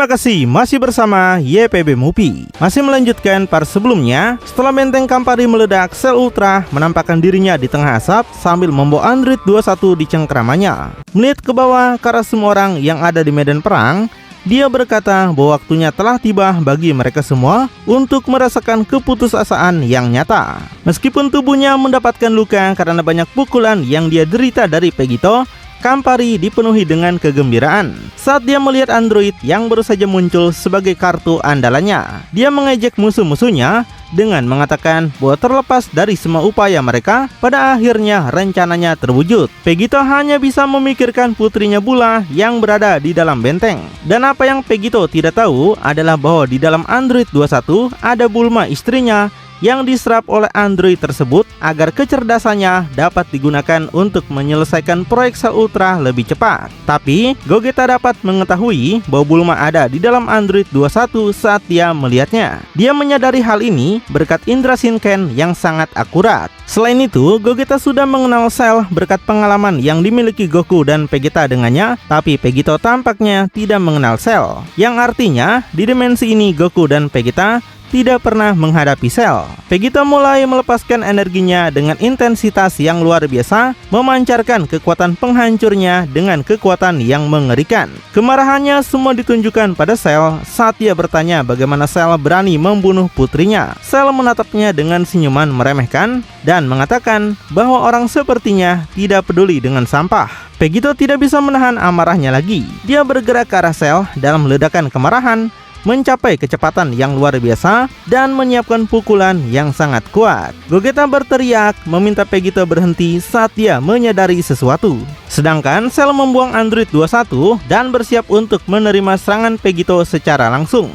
Terima kasih masih bersama YPB Movie. Masih melanjutkan part sebelumnya. Setelah benteng Campari meledak, Cell Ultra menampakkan dirinya di tengah asap sambil membawa Android 21 di cengkramannya. Melihat ke bawah ke arah semua orang yang ada di medan perang, dia berkata bahwa waktunya telah tiba bagi mereka semua untuk merasakan keputusasaan yang nyata. Meskipun tubuhnya mendapatkan luka karena banyak pukulan yang dia derita dari Pegito, Campari dipenuhi dengan kegembiraan saat dia melihat Android yang baru saja muncul sebagai kartu andalannya. Dia mengejek musuh-musuhnya dengan mengatakan bahwa terlepas dari semua upaya mereka, pada akhirnya rencananya terwujud. Pegito hanya bisa memikirkan putrinya Bula yang berada di dalam benteng. Dan apa yang Pegito tidak tahu adalah bahwa di dalam Android 21 ada Bulma istrinya yang diserap oleh Android tersebut agar kecerdasannya dapat digunakan untuk menyelesaikan proyek Cell Ultra lebih cepat. Tapi Gogeta dapat mengetahui bahwa Bulma ada di dalam Android 21 saat dia melihatnya. Dia menyadari hal ini berkat indera Shinken yang sangat akurat. Selain itu, Gogeta sudah mengenal Cell berkat pengalaman yang dimiliki Goku dan Vegeta dengannya, tapi Pegito tampaknya tidak mengenal Cell. Yang artinya, di dimensi ini Goku dan Vegeta tidak pernah menghadapi Cell. Pegito mulai melepaskan energinya dengan intensitas yang luar biasa, memancarkan kekuatan penghancurnya dengan kekuatan yang mengerikan. Kemarahannya semua ditunjukkan pada Cell saat dia bertanya bagaimana Cell berani membunuh putrinya. Cell menatapnya dengan senyuman meremehkan dan mengatakan bahwa orang sepertinya tidak peduli dengan sampah. Pegito tidak bisa menahan amarahnya lagi. Dia bergerak ke arah Cell dalam ledakan kemarahan, mencapai kecepatan yang luar biasa dan menyiapkan pukulan yang sangat kuat. Gogeta berteriak meminta Pegito berhenti saat dia menyadari sesuatu. Sedangkan Cell membuang Android 21 dan bersiap untuk menerima serangan Pegito secara langsung.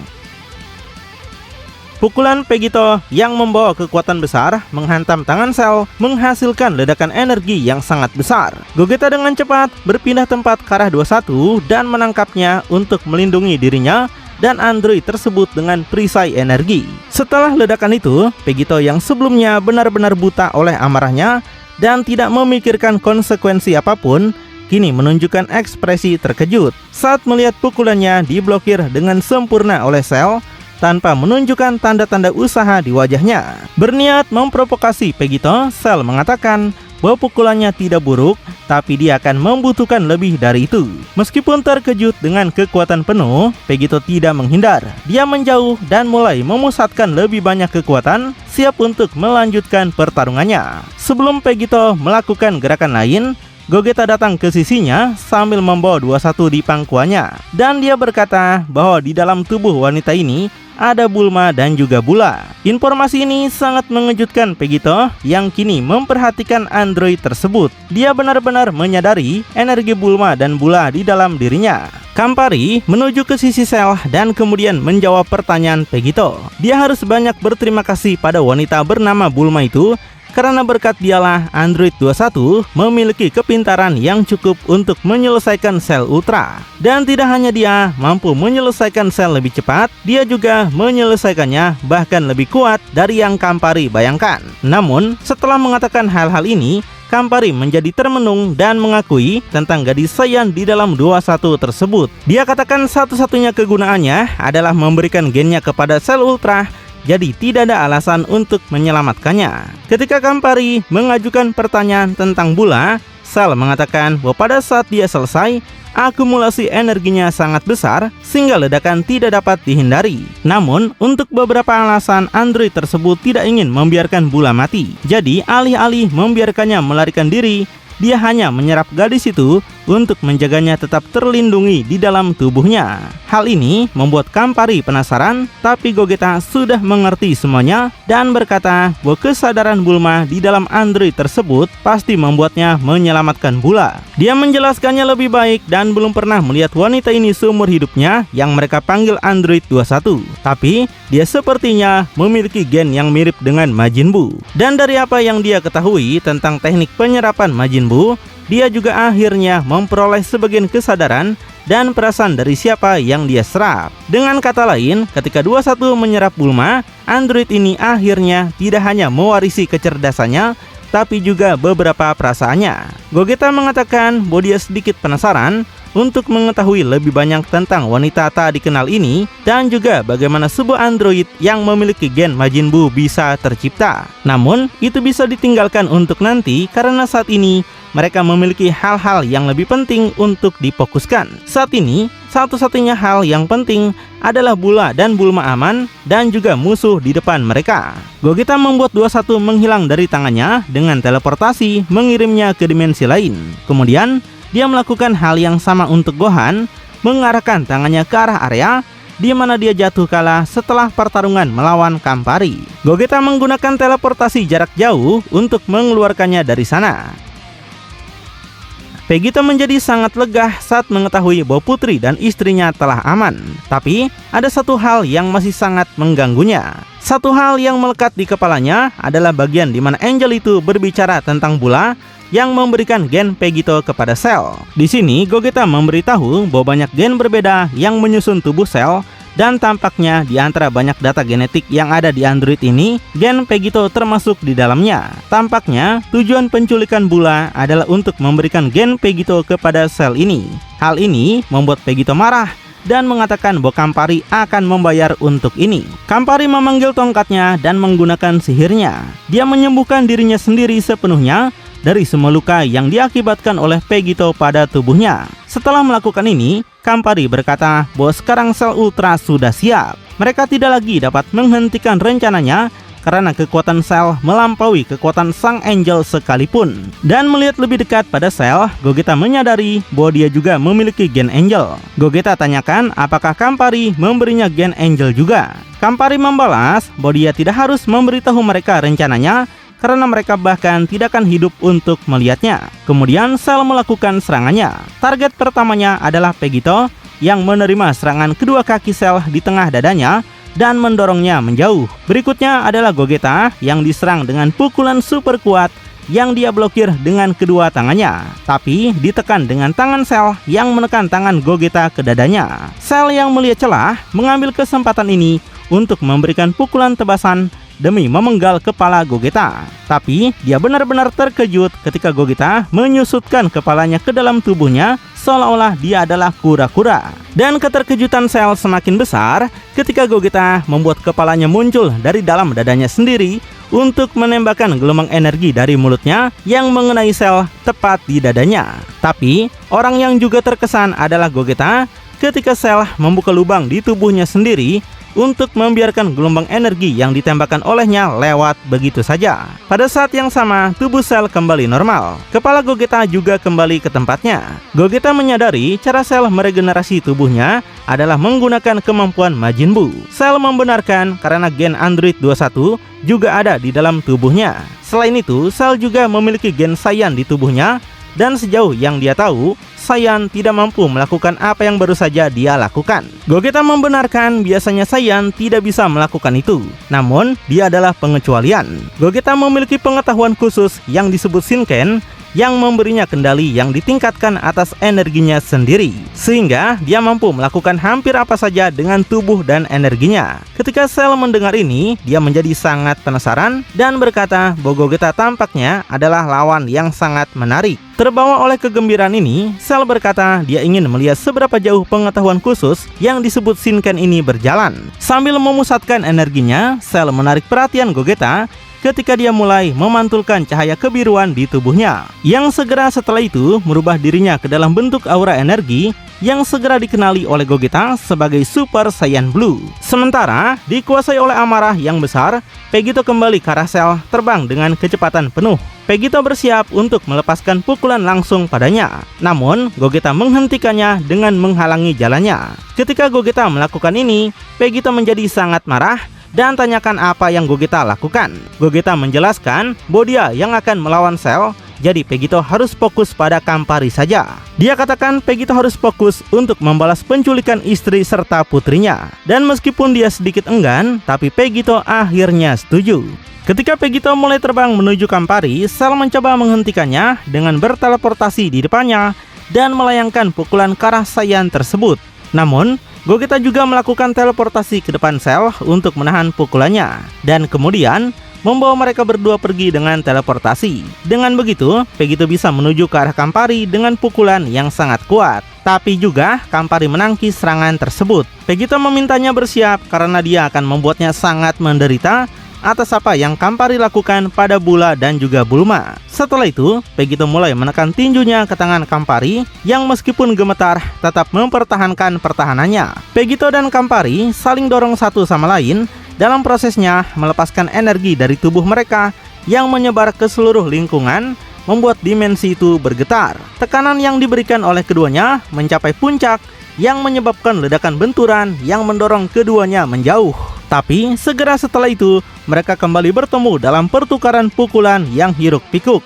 Pukulan Pegito yang membawa kekuatan besar menghantam tangan Cell, menghasilkan ledakan energi yang sangat besar. Gogeta dengan cepat berpindah tempat ke arah 21 dan menangkapnya untuk melindungi dirinya dan Android tersebut dengan perisai energi. Setelah ledakan itu, Pegito yang sebelumnya benar-benar buta oleh amarahnya dan tidak memikirkan konsekuensi apapun, kini menunjukkan ekspresi terkejut saat melihat pukulannya diblokir dengan sempurna oleh Cell tanpa menunjukkan tanda-tanda usaha di wajahnya. Berniat memprovokasi Pegito, Cell mengatakan bahwa pukulannya tidak buruk, tapi dia akan membutuhkan lebih dari itu. Meskipun terkejut dengan kekuatan penuh, Pegito tidak menghindar. Dia menjauh dan mulai memusatkan lebih banyak kekuatan, siap untuk melanjutkan pertarungannya. Sebelum Pegito melakukan gerakan lain, Gogeta datang ke sisinya sambil membawa 21 di pangkuannya. Dan dia berkata bahwa di dalam tubuh wanita ini ada Bulma dan juga Bula. Informasi ini sangat mengejutkan Pegito yang kini memperhatikan Android tersebut. Dia benar-benar menyadari energi Bulma dan Bula di dalam dirinya. Campari menuju ke sisi Cell dan kemudian menjawab pertanyaan Pegito. Dia harus banyak berterima kasih pada wanita bernama Bulma itu, karena berkat dialah Android 21 memiliki kepintaran yang cukup untuk menyelesaikan Cell Ultra. Dan tidak hanya dia mampu menyelesaikan Cell lebih cepat, dia juga menyelesaikannya bahkan lebih kuat dari yang Campari bayangkan. Namun, setelah mengatakan hal-hal ini, Campari menjadi termenung dan mengakui tentang gadis Saiyan di dalam 21 tersebut. Dia katakan satu-satunya kegunaannya adalah memberikan gennya kepada Cell Ultra, jadi tidak ada alasan untuk menyelamatkannya. Ketika Campari mengajukan pertanyaan tentang Bula, Cell mengatakan bahwa pada saat dia selesai, akumulasi energinya sangat besar sehingga ledakan tidak dapat dihindari. Namun, untuk beberapa alasan Android tersebut tidak ingin membiarkan Bula mati. Jadi, alih-alih membiarkannya melarikan diri, dia hanya menyerap gadis itu untuk menjaganya tetap terlindungi di dalam tubuhnya. Hal ini membuat Campari penasaran, tapi Gogeta sudah mengerti semuanya dan berkata bahwa kesadaran Bulma di dalam Android tersebut pasti membuatnya menyelamatkan Bula. Dia menjelaskannya lebih baik dan belum pernah melihat wanita ini seumur hidupnya yang mereka panggil Android 21. Tapi dia sepertinya memiliki gen yang mirip dengan Majin Buu. Dan dari apa yang dia ketahui tentang teknik penyerapan Majin Buu, dia juga akhirnya memperoleh sebagian kesadaran dan perasaan dari siapa yang dia serap. Dengan kata lain, ketika 21 menyerap Bulma, Android ini akhirnya tidak hanya mewarisi kecerdasannya, tapi juga beberapa perasaannya. Gogeta mengatakan bahwa dia sedikit penasaran untuk mengetahui lebih banyak tentang wanita tak dikenal ini dan juga bagaimana sebuah android yang memiliki gen Majin Buu bisa tercipta. Namun, itu bisa ditinggalkan untuk nanti karena saat ini mereka memiliki hal-hal yang lebih penting untuk difokuskan. Saat ini, satu-satunya hal yang penting adalah Bula dan Bulma aman dan juga musuh di depan mereka. Gogeta membuat 21 menghilang dari tangannya dengan teleportasi mengirimnya ke dimensi lain. Kemudian, dia melakukan hal yang sama untuk Gohan, mengarahkan tangannya ke arah area di mana dia jatuh kalah setelah pertarungan melawan Campari. Gogeta menggunakan teleportasi jarak jauh untuk mengeluarkannya dari sana. Vegito menjadi sangat lega saat mengetahui bahwa putri dan istrinya telah aman. Tapi, ada satu hal yang masih sangat mengganggunya. Satu hal yang melekat di kepalanya adalah bagian di mana Angel itu berbicara tentang Bula yang memberikan gen Vegito kepada Cell. Di sini, Gogeta memberitahu bahwa banyak gen berbeda yang menyusun tubuh Cell, dan tampaknya di antara banyak data genetik yang ada di Android ini, gen Vegito termasuk di dalamnya. Tampaknya, tujuan penculikan Bula adalah untuk memberikan gen Vegito kepada Cell ini. Hal ini membuat Vegito marah dan mengatakan bahwa Campari akan membayar untuk ini. Campari memanggil tongkatnya dan menggunakan sihirnya. Dia menyembuhkan dirinya sendiri sepenuhnya dari semua luka yang diakibatkan oleh Vegito pada tubuhnya. Setelah melakukan ini, Campari berkata bahwa sekarang Cell Ultra sudah siap. Mereka tidak lagi dapat menghentikan rencananya karena kekuatan Cell melampaui kekuatan Sang Angel sekalipun. Dan melihat lebih dekat pada Cell, Gogeta menyadari bahwa dia juga memiliki gen Angel. Gogeta tanyakan apakah Campari memberinya gen Angel juga. Campari membalas bahwa dia tidak harus memberitahu mereka rencananya karena mereka bahkan tidak akan hidup untuk melihatnya. Kemudian Cell melakukan serangannya. Target pertamanya adalah Vegito yang menerima serangan kedua kaki Cell di tengah dadanya dan mendorongnya menjauh. Berikutnya adalah Gogeta yang diserang dengan pukulan super kuat yang dia blokir dengan kedua tangannya, tapi ditekan dengan tangan Cell yang menekan tangan Gogeta ke dadanya. Cell yang melihat celah mengambil kesempatan ini untuk memberikan pukulan tebasan demi memenggal kepala Gogeta. Tapi dia benar-benar terkejut ketika Gogeta menyusutkan kepalanya ke dalam tubuhnya seolah-olah dia adalah kura-kura. Dan keterkejutan Cell semakin besar ketika Gogeta membuat kepalanya muncul dari dalam dadanya sendiri untuk menembakkan gelombang energi dari mulutnya yang mengenai Cell tepat di dadanya. Tapi orang yang juga terkesan adalah Gogeta ketika Cell membuka lubang di tubuhnya sendiri untuk membiarkan gelombang energi yang ditembakkan olehnya lewat begitu saja. Pada saat yang sama, tubuh Cell kembali normal. Kepala Gogeta juga kembali ke tempatnya. Gogeta menyadari cara Cell meregenerasi tubuhnya adalah menggunakan kemampuan Majin Buu. Cell membenarkan karena gen Android 21 juga ada di dalam tubuhnya. Selain itu, Cell juga memiliki gen Saiyan di tubuhnya, dan sejauh yang dia tahu, Saiyan tidak mampu melakukan apa yang baru saja dia lakukan. Gogeta membenarkan biasanya Saiyan tidak bisa melakukan itu, namun dia adalah pengecualian. Gogeta memiliki pengetahuan khusus yang disebut Shinken, yang memberinya kendali yang ditingkatkan atas energinya sendiri, sehingga dia mampu melakukan hampir apa saja dengan tubuh dan energinya. Ketika Cell mendengar ini, dia menjadi sangat penasaran dan berkata bahwa Gogeta tampaknya adalah lawan yang sangat menarik. Terbawa oleh kegembiraan ini, Cell berkata dia ingin melihat seberapa jauh pengetahuan khusus yang disebut Shinken ini berjalan. Sambil memusatkan energinya, Cell menarik perhatian Gogeta ketika dia mulai memantulkan cahaya kebiruan di tubuhnya, yang segera setelah itu merubah dirinya ke dalam bentuk aura energi yang segera dikenali oleh Gogeta sebagai Super Saiyan Blue. Sementara dikuasai oleh amarah yang besar, Vegito kembali ke arah Cell terbang dengan kecepatan penuh. Vegito bersiap untuk melepaskan pukulan langsung padanya, namun Gogeta menghentikannya dengan menghalangi jalannya. Ketika Gogeta melakukan ini, Vegito menjadi sangat marah dan tanyakan apa yang Gogeta lakukan. Gogeta menjelaskan bahwa dia yang akan melawan Cell, jadi Vegito harus fokus pada Campari saja. Dia katakan Vegito harus fokus untuk membalas penculikan istri serta putrinya. Dan meskipun dia sedikit enggan, tapi Vegito akhirnya setuju. Ketika Vegito mulai terbang menuju Campari, Cell mencoba menghentikannya dengan berteleportasi di depannya dan melayangkan pukulan ke arah Saiyan tersebut. Namun, Gogeta juga melakukan teleportasi ke depan Cell untuk menahan pukulannya, dan kemudian membawa mereka berdua pergi dengan teleportasi. Dengan begitu, Vegito bisa menuju ke arah Campari dengan pukulan yang sangat kuat. tapi juga Campari menangkis serangan tersebut. Vegito memintanya bersiap karena dia akan membuatnya sangat menderita atas apa yang Campari lakukan pada Bula dan juga Bulma. Setelah itu, Vegito mulai menekan tinjunya ke tangan Campari yang meskipun gemetar tetap mempertahankan pertahanannya. Vegito dan Campari saling dorong satu sama lain dalam prosesnya melepaskan energi dari tubuh mereka yang menyebar ke seluruh lingkungan, membuat dimensi itu bergetar. Tekanan yang diberikan oleh keduanya mencapai puncak yang menyebabkan ledakan benturan yang mendorong keduanya menjauh. Tapi segera setelah itu mereka kembali bertemu dalam pertukaran pukulan yang hiruk-pikuk.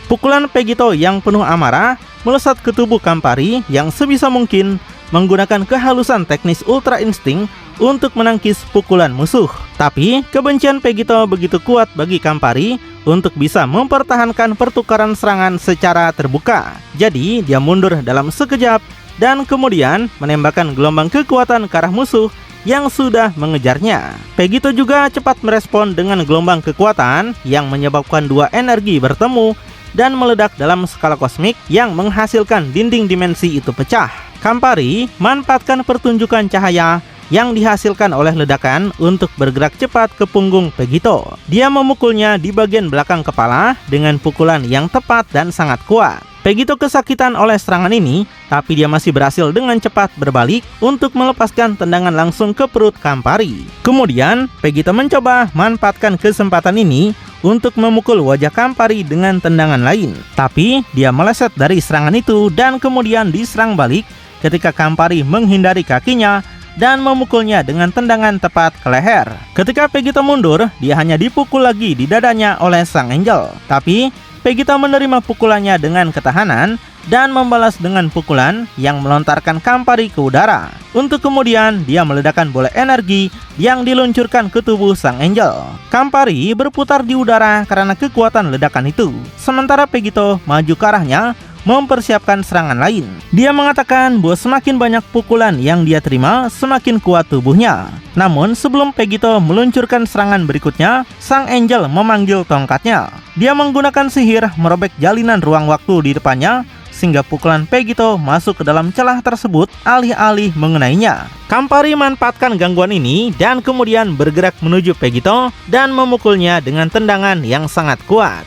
Pukulan Vegito yang penuh amarah melesat ke tubuh Campari yang sebisa mungkin menggunakan kehalusan teknis Ultra Instinct untuk menangkis pukulan musuh. Tapi kebencian Vegito begitu kuat bagi Campari untuk bisa mempertahankan pertukaran serangan secara terbuka. Jadi dia mundur dalam sekejap dan kemudian menembakkan gelombang kekuatan ke arah musuh yang sudah mengejarnya. Vegito juga cepat merespon dengan gelombang kekuatan yang menyebabkan dua energi bertemu dan meledak dalam skala kosmik yang menghasilkan dinding dimensi itu pecah. Campari manfaatkan pertunjukan cahaya yang dihasilkan oleh ledakan untuk bergerak cepat ke punggung Vegito. Dia memukulnya di bagian belakang kepala dengan pukulan yang tepat dan sangat kuat. Vegito kesakitan oleh serangan ini, tapi dia masih berhasil dengan cepat berbalik untuk melepaskan tendangan langsung ke perut Campari. Kemudian, Vegito mencoba manfaatkan kesempatan ini untuk memukul wajah Campari dengan tendangan lain. Tapi, dia meleset dari serangan itu dan kemudian diserang balik ketika Campari menghindari kakinya dan memukulnya dengan tendangan tepat ke leher. Ketika Vegito mundur, dia hanya dipukul lagi di dadanya oleh sang Angel. Tapi Vegito menerima pukulannya dengan ketahanan dan membalas dengan pukulan yang melontarkan Campari ke udara. Untuk kemudian dia meledakkan bola energi yang diluncurkan ke tubuh sang Angel. Campari berputar di udara karena kekuatan ledakan itu. Sementara Vegito maju ke arahnya mempersiapkan serangan lain. Dia mengatakan bahwa semakin banyak pukulan yang dia terima, semakin kuat tubuhnya. Namun sebelum Vegito meluncurkan serangan berikutnya, sang Angel memanggil tongkatnya. Dia menggunakan sihir merobek jalinan ruang waktu di depannya, sehingga pukulan Vegito masuk ke dalam celah tersebut alih-alih mengenainya. Campari manfaatkan gangguan ini dan kemudian bergerak menuju Vegito dan memukulnya dengan tendangan yang sangat kuat.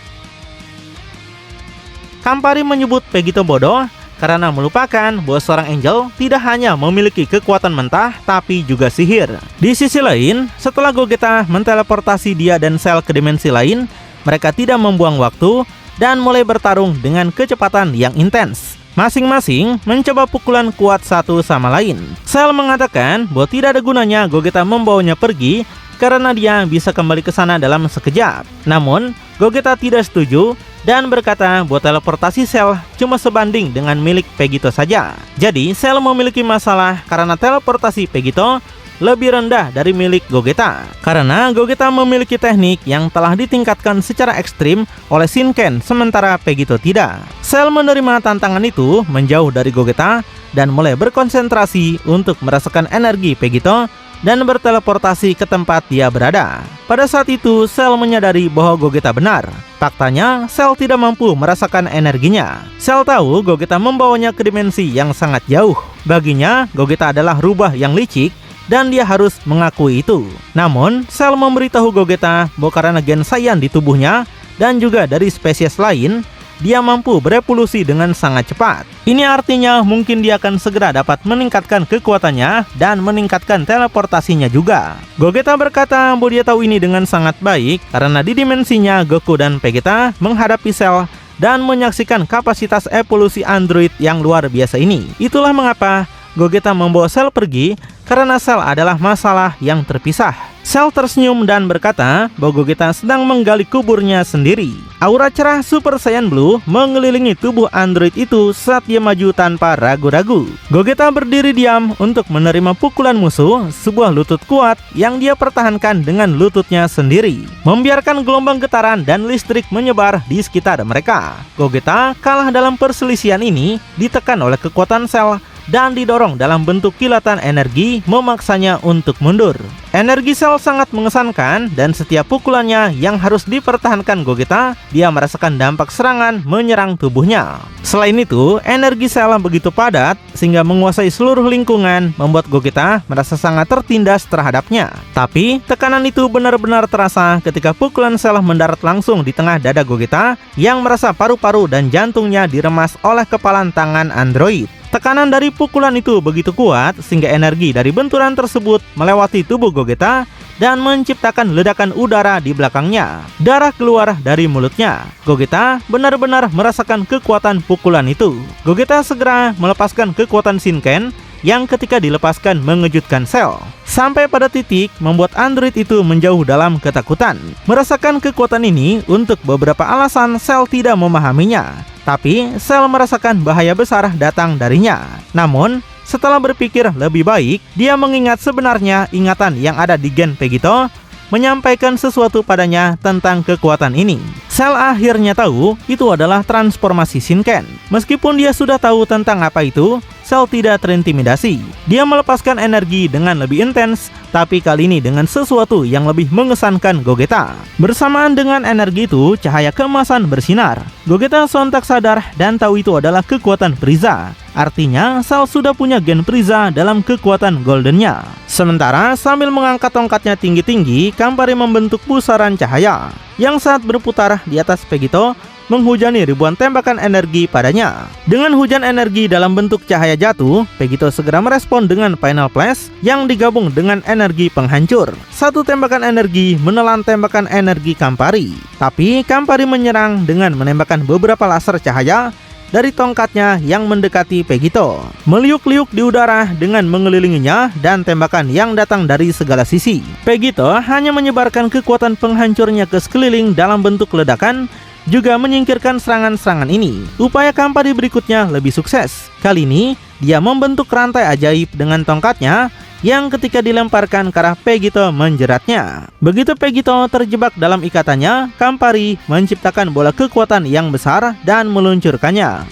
Campari menyebut Vegito bodoh karena melupakan bahwa seorang Angel tidak hanya memiliki kekuatan mentah tapi juga sihir. Di sisi lain, setelah Gogeta menteleportasi dia dan Cell ke dimensi lain, mereka tidak membuang waktu dan mulai bertarung dengan kecepatan yang intens. Masing-masing mencoba pukulan kuat satu sama lain. Cell mengatakan bahwa tidak ada gunanya Gogeta membawanya pergi karena dia bisa kembali ke sana dalam sekejap. Namun, Gogeta tidak setuju dan berkata bahwa teleportasi Cell cuma sebanding dengan milik Vegito saja. Jadi, Cell memiliki masalah karena teleportasi Vegito lebih rendah dari milik Gogeta. Karena Gogeta memiliki teknik yang telah ditingkatkan secara ekstrim oleh Shinken, sementara Vegito tidak. Cell menerima tantangan itu menjauh dari Gogeta dan mulai berkonsentrasi untuk merasakan energi Vegito dan berteleportasi ke tempat dia berada. Pada saat itu, Cell menyadari bahwa Gogeta benar. Faktanya, Cell tidak mampu merasakan energinya. Cell tahu Gogeta membawanya ke dimensi yang sangat jauh. Baginya, Gogeta adalah rubah yang licik dan dia harus mengakui itu. Namun, Cell memberitahu Gogeta bahwa karena gen Saiyan di tubuhnya dan juga dari spesies lain, dia mampu berevolusi dengan sangat cepat. Ini artinya mungkin dia akan segera dapat meningkatkan kekuatannya dan meningkatkan teleportasinya juga. Gogeta berkata bahwa dia tahu ini dengan sangat baik karena di dimensinya Goku dan Vegeta menghadapi Cell dan menyaksikan kapasitas evolusi android yang luar biasa ini. Itulah mengapa Gogeta membawa Cell pergi karena Cell adalah masalah yang terpisah. Cell tersenyum dan berkata bahwa Gogeta sedang menggali kuburnya sendiri. Aura cerah Super Saiyan Blue mengelilingi tubuh android itu saat dia maju tanpa ragu-ragu. Gogeta berdiri diam untuk menerima pukulan musuh, sebuah lutut kuat yang dia pertahankan dengan lututnya sendiri, membiarkan gelombang getaran dan listrik menyebar di sekitar mereka. Gogeta kalah dalam perselisihan ini ditekan oleh kekuatan Cell dan didorong dalam bentuk kilatan energi memaksanya untuk mundur. Energi sel sangat mengesankan dan setiap pukulannya yang harus dipertahankan Gogeta, dia merasakan dampak serangan menyerang tubuhnya. Selain itu, energi sel begitu padat sehingga menguasai seluruh lingkungan, membuat Gogeta merasa sangat tertindas terhadapnya. Tapi, tekanan itu benar-benar terasa ketika pukulan sel mendarat langsung di tengah dada Gogeta yang merasa paru-paru dan jantungnya diremas oleh kepalan tangan android. Tekanan dari pukulan itu begitu kuat sehingga energi dari benturan tersebut melewati tubuh Gogeta dan menciptakan ledakan udara di belakangnya. Darah keluar dari mulutnya. Gogeta benar-benar merasakan kekuatan pukulan itu. Gogeta segera melepaskan kekuatan Shinken yang ketika dilepaskan mengejutkan sel. Sampai pada titik membuat android itu menjauh dalam ketakutan. Merasakan kekuatan ini untuk beberapa alasan sel tidak memahaminya. Tapi sel merasakan bahaya besar datang darinya. Namun, setelah berpikir lebih baik, dia mengingat sebenarnya ingatan yang ada di gen Vegito menyampaikan sesuatu padanya tentang kekuatan ini. Sel akhirnya tahu itu adalah transformasi Shinken. Meskipun dia sudah tahu tentang apa itu, sel tidak terintimidasi. Dia melepaskan energi dengan lebih intens, tapi kali ini dengan sesuatu yang lebih mengesankan Gogeta. Bersamaan dengan energi itu, cahaya keemasan bersinar. Gogeta sontak sadar dan tahu itu adalah kekuatan Frieza. Artinya, sel sudah punya gen Frieza dalam kekuatan goldennya. Sementara sambil mengangkat tongkatnya tinggi-tinggi, Campari membentuk pusaran cahaya yang saat berputar di atas Vegito menghujani ribuan tembakan energi padanya. Dengan hujan energi dalam bentuk cahaya jatuh, Vegito segera merespon dengan Final Flash yang digabung dengan energi penghancur. Satu tembakan energi menelan tembakan energi Campari. Tapi Campari menyerang dengan menembakkan beberapa laser cahaya dari tongkatnya yang mendekati Vegito, meliuk-liuk di udara dengan mengelilinginya dan tembakan yang datang dari segala sisi. Vegito hanya menyebarkan kekuatan penghancurnya ke sekeliling dalam bentuk ledakan, juga menyingkirkan serangan-serangan ini. Upaya Campari berikutnya lebih sukses. Kali ini, dia membentuk rantai ajaib dengan tongkatnya yang ketika dilemparkan ke arah Vegito menjeratnya. Begitu Vegito terjebak dalam ikatannya, Campari menciptakan bola kekuatan yang besar dan meluncurkannya.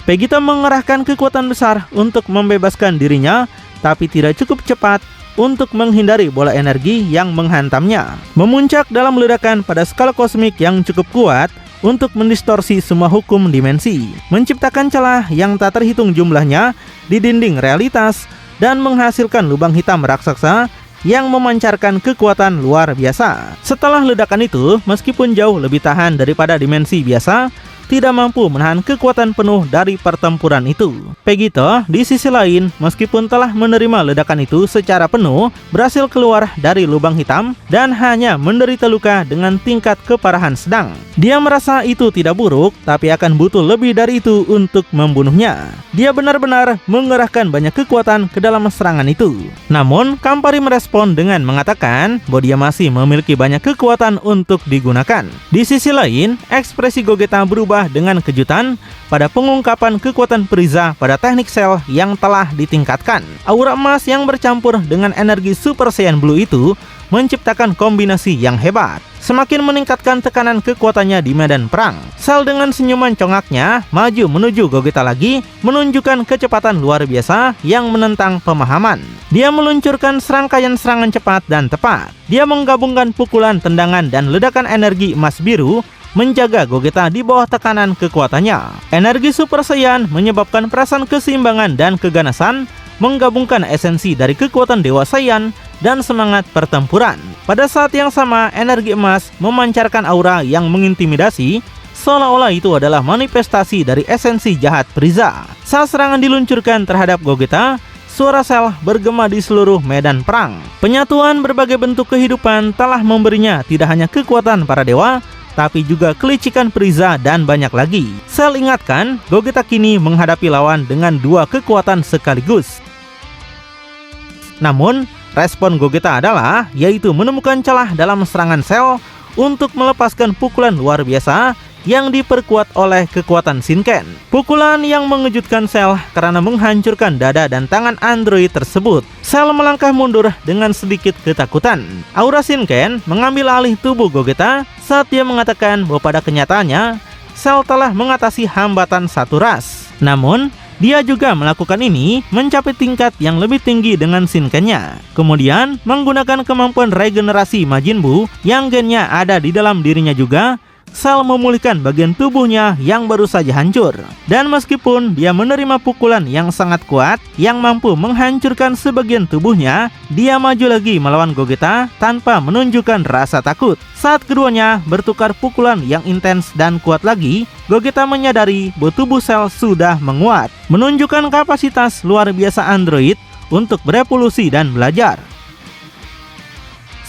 Vegito mengerahkan kekuatan besar untuk membebaskan dirinya, tapi tidak cukup cepat untuk menghindari bola energi yang menghantamnya. Memuncak dalam ledakan pada skala kosmik yang cukup kuat untuk mendistorsi semua hukum dimensi, menciptakan celah yang tak terhitung jumlahnya di dinding realitas, dan menghasilkan lubang hitam raksasa yang memancarkan kekuatan luar biasa. Setelah ledakan itu, meskipun jauh lebih tahan daripada dimensi biasa, tidak mampu menahan kekuatan penuh dari pertempuran itu. Vegito, di sisi lain, meskipun telah menerima ledakan itu secara penuh, berhasil keluar dari lubang hitam dan hanya menderita luka dengan tingkat keparahan sedang. Dia merasa itu tidak buruk, tapi akan butuh lebih dari itu untuk membunuhnya. Dia benar-benar mengerahkan banyak kekuatan ke dalam serangan itu. Namun, Campari merespon dengan mengatakan bahwa dia masih memiliki banyak kekuatan untuk digunakan. Di sisi lain, ekspresi Gogeta berubah dengan kejutan pada pengungkapan kekuatan Frieza pada teknik sel yang telah ditingkatkan. Aura emas yang bercampur dengan energi Super Saiyan Blue itu menciptakan kombinasi yang hebat, semakin meningkatkan tekanan kekuatannya di medan perang. Sel dengan senyuman congaknya maju menuju Gogeta lagi, menunjukkan kecepatan luar biasa yang menentang pemahaman. Dia meluncurkan serangkaian serangan cepat dan tepat. Dia menggabungkan pukulan, tendangan, dan ledakan energi emas biru menjaga Gogeta di bawah tekanan kekuatannya. Energi Super Saiyan menyebabkan perasaan keseimbangan dan keganasan, menggabungkan esensi dari kekuatan Dewa Saiyan dan semangat pertempuran. Pada saat yang sama, energi emas memancarkan aura yang mengintimidasi, seolah-olah itu adalah manifestasi dari esensi jahat Frieza. Saat serangan diluncurkan terhadap Gogeta, suara sel bergema di seluruh medan perang. Penyatuan berbagai bentuk kehidupan telah memberinya tidak hanya kekuatan para dewa, tapi juga kelicikan Frieza dan banyak lagi. Sel ingatkan, Gogeta kini menghadapi lawan dengan dua kekuatan sekaligus. Namun, respon Gogeta adalah yaitu menemukan celah dalam serangan sel untuk melepaskan pukulan luar biasa yang diperkuat oleh kekuatan Shinken. Pukulan yang mengejutkan sel karena menghancurkan dada dan tangan android tersebut. Sel melangkah mundur dengan sedikit ketakutan. Aura Shinken mengambil alih tubuh Gogeta saat dia mengatakan bahwa pada kenyataannya sel telah mengatasi hambatan satu ras. Namun, Dia juga melakukan ini mencapai tingkat yang lebih tinggi dengan Shinkennya. Kemudian menggunakan kemampuan regenerasi Majin Buu yang gennya ada di dalam dirinya juga, Cell memulihkan bagian tubuhnya yang baru saja hancur. Dan meskipun dia menerima pukulan yang sangat kuat yang mampu menghancurkan sebagian tubuhnya, dia maju lagi melawan Gogeta tanpa menunjukkan rasa takut. Saat keduanya bertukar pukulan yang intens dan kuat lagi, Gogeta menyadari bahwa tubuh Cell sudah menguat, menunjukkan kapasitas luar biasa android untuk berevolusi dan belajar.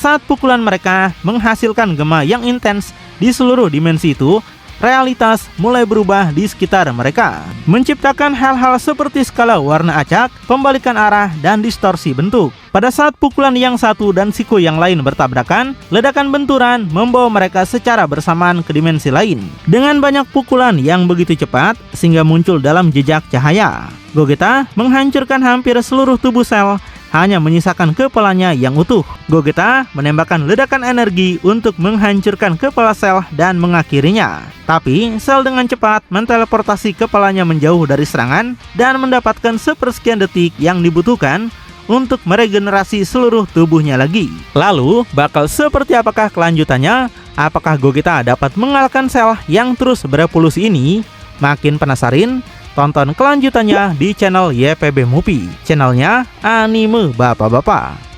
Saat pukulan mereka menghasilkan gema yang intens di seluruh dimensi itu, realitas mulai berubah di sekitar mereka, menciptakan hal-hal seperti skala warna acak, pembalikan arah, dan distorsi bentuk. Pada saat pukulan yang satu dan siku yang lain bertabrakan, ledakan benturan membawa mereka secara bersamaan ke dimensi lain. Dengan banyak pukulan yang begitu cepat, sehingga muncul dalam jejak cahaya, Gogeta menghancurkan hampir seluruh tubuh Cell, hanya menyisakan kepalanya yang utuh. Gogeta menembakkan ledakan energi untuk menghancurkan kepala Cell dan mengakhirinya. Tapi Cell dengan cepat menteleportasi kepalanya menjauh dari serangan dan mendapatkan sepersekian detik yang dibutuhkan untuk meregenerasi seluruh tubuhnya lagi. Lalu, bakal seperti apakah kelanjutannya? Apakah Gogeta dapat mengalahkan Cell yang terus berevolusi ini? Makin penasaran? Tonton kelanjutannya di channel YPB Movie, channelnya anime bapak-bapak.